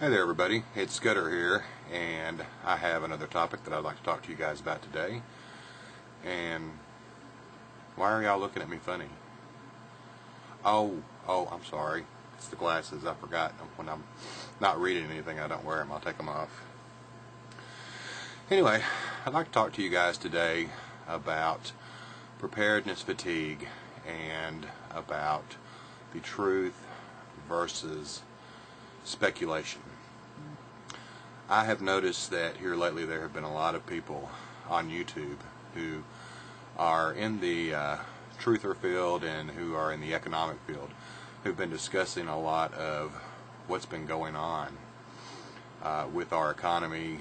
Hey there everybody, it's Scudder here, and I have another topic that I'd like to talk to you guys about today. And why are y'all looking at me funny? Oh, I'm sorry. It's the glasses. I forgot. When I'm not reading anything, I don't wear them. I'll take them off. Anyway, I'd like to talk to you guys today about preparedness fatigue and about the truth versus speculation. I have noticed that here lately there have been a lot of people on YouTube who are in the truther field and who are in the economic field who've been discussing a lot of what's been going on with our economy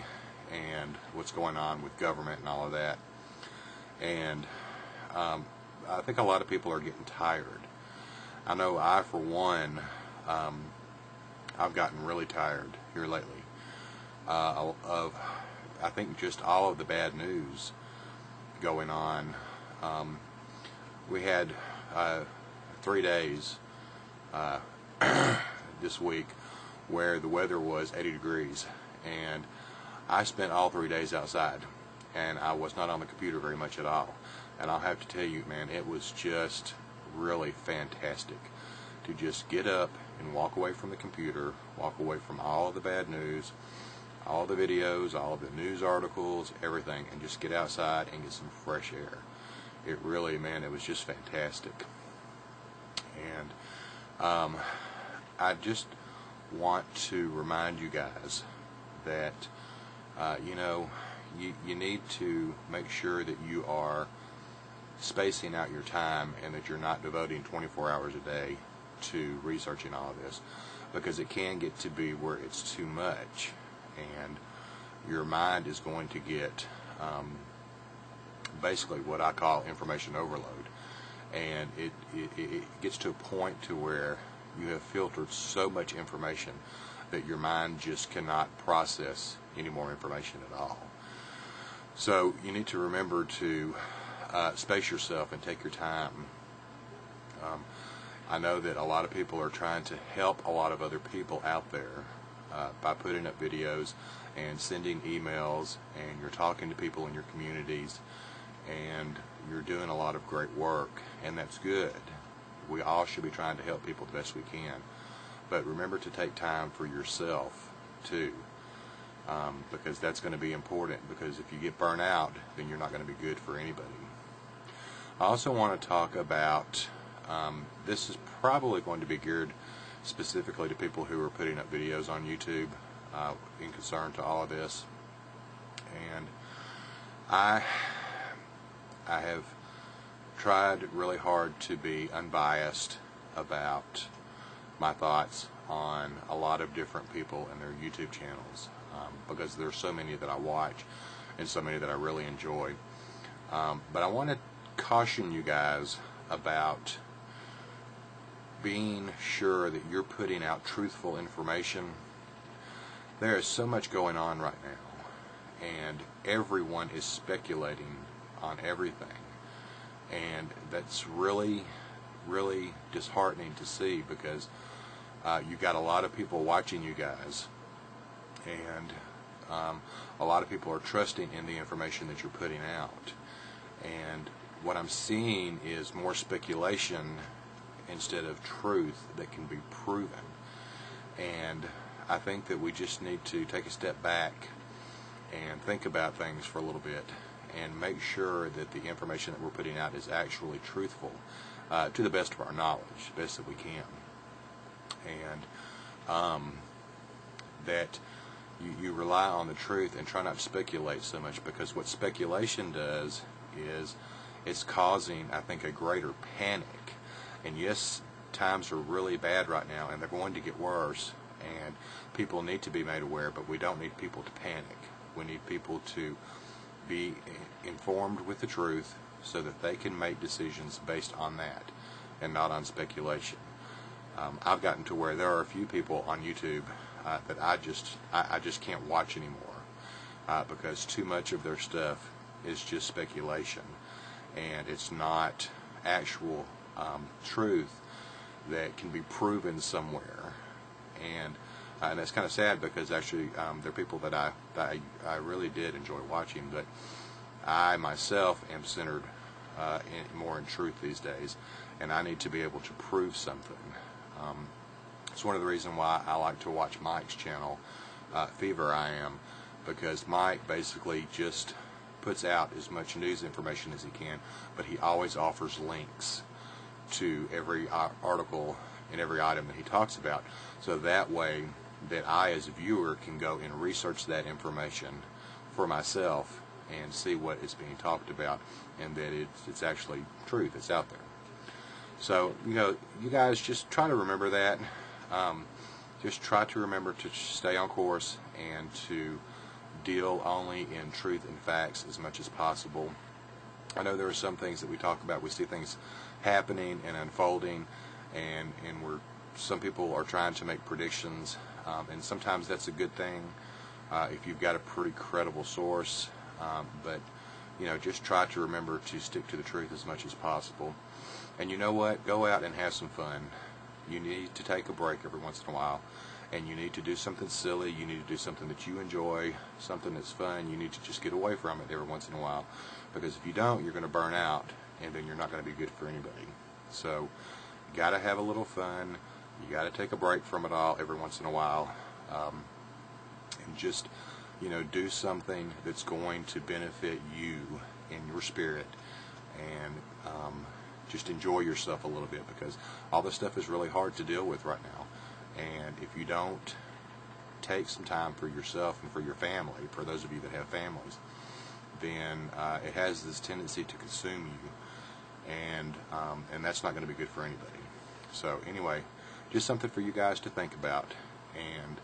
and what's going on with government and all of that. And I think a lot of people are getting tired. I know I, for one, I've gotten really tired here lately of I think just all of the bad news going on. We had 3 days this week where the weather was 80 degrees, and I spent all 3 days outside, and I was not on the computer very much at all. And I'll have to tell you, man, it was just really fantastic to just get up and walk away from the computer, walk away from all of the bad news, all the videos, all of the news articles, everything, and just get outside and get some fresh air. It really, man, it was just fantastic. And I just want to remind you guys that you need to make sure that you are spacing out your time and that you're not devoting 24 hours a day to researching all of this, because it can get to be where it's too much and your mind is going to get basically what I call information overload, and it gets to a point to where you have filtered so much information that your mind just cannot process any more information at all. So you need to remember to space yourself and take your time. I know that a lot of people are trying to help a lot of other people out there by putting up videos and sending emails, and you're talking to people in your communities, and you're doing a lot of great work, and that's good. We all should be trying to help people the best we can, but remember to take time for yourself too, because that's going to be important, because if you get burnt out, then you're not going to be good for anybody. I also want to talk about this is probably going to be geared specifically to people who are putting up videos on YouTube in concern to all of this. And I have tried really hard to be unbiased about my thoughts on a lot of different people and their YouTube channels, because there's so many that I watch and so many that I really enjoy. But I want to caution you guys about being sure that you're putting out truthful information. There is so much going on right now, and everyone is speculating on everything, and that's really, really disheartening to see, because you've got a lot of people watching you guys, and a lot of people are trusting in the information that you're putting out. And what I'm seeing is more speculation instead of truth that can be proven. And I think that we just need to take a step back and think about things for a little bit and make sure that the information that we're putting out is actually truthful to the best of our knowledge, best that we can. And that you rely on the truth and try not to speculate so much, because what speculation does is it's causing, I think, a greater panic. And yes, times are really bad right now, and they're going to get worse, and people need to be made aware, but we don't need people to panic. We need people to be informed with the truth so that they can make decisions based on that and not on speculation. I've gotten to where there are a few people on YouTube that I just can't watch anymore, because too much of their stuff is just speculation, and it's not actual truth that can be proven somewhere. And And that's kind of sad because actually they're people that I really did enjoy watching, but I myself am centered more in truth these days, and I need to be able to prove something. It's one of the reasons why I like to watch Mike's channel, Fever I Am, because Mike basically just puts out as much news information as he can, but he always offers links to every article and every item that he talks about, so that way that I as a viewer can go and research that information for myself and see what is being talked about, and that it's actually truth. It's out there. So, you guys just try to remember that. Just try to remember to stay on course and to deal only in truth and facts as much as possible. I know there are some things that we talk about. We see things happening and unfolding, and some people are trying to make predictions, and sometimes that's a good thing if you've got a pretty credible source. But just try to remember to stick to the truth as much as possible. And you know what? Go out and have some fun. You need to take a break every once in a while, and you need to do something silly. You need to do something that you enjoy, something that's fun. You need to just get away from it every once in a while, because if you don't, you're going to burn out, and then you're not going to be good for anybody. So you got to have a little fun. You got to take a break from it all every once in a while, and just do something that's going to benefit you in your spirit, and just enjoy yourself a little bit, because all this stuff is really hard to deal with right now. And if you don't take some time for yourself and for your family, for those of you that have families, then it has this tendency to consume you, and that's not going to be good for anybody. So anyway, just something for you guys to think about, and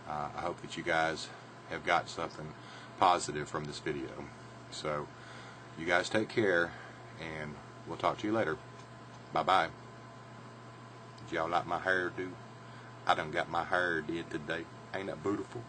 I hope that you guys have got something positive from this video. So you guys take care, and we'll talk to you later. Bye-bye. Did y'all like my hairdo? I done got my hair did today. Ain't that beautiful?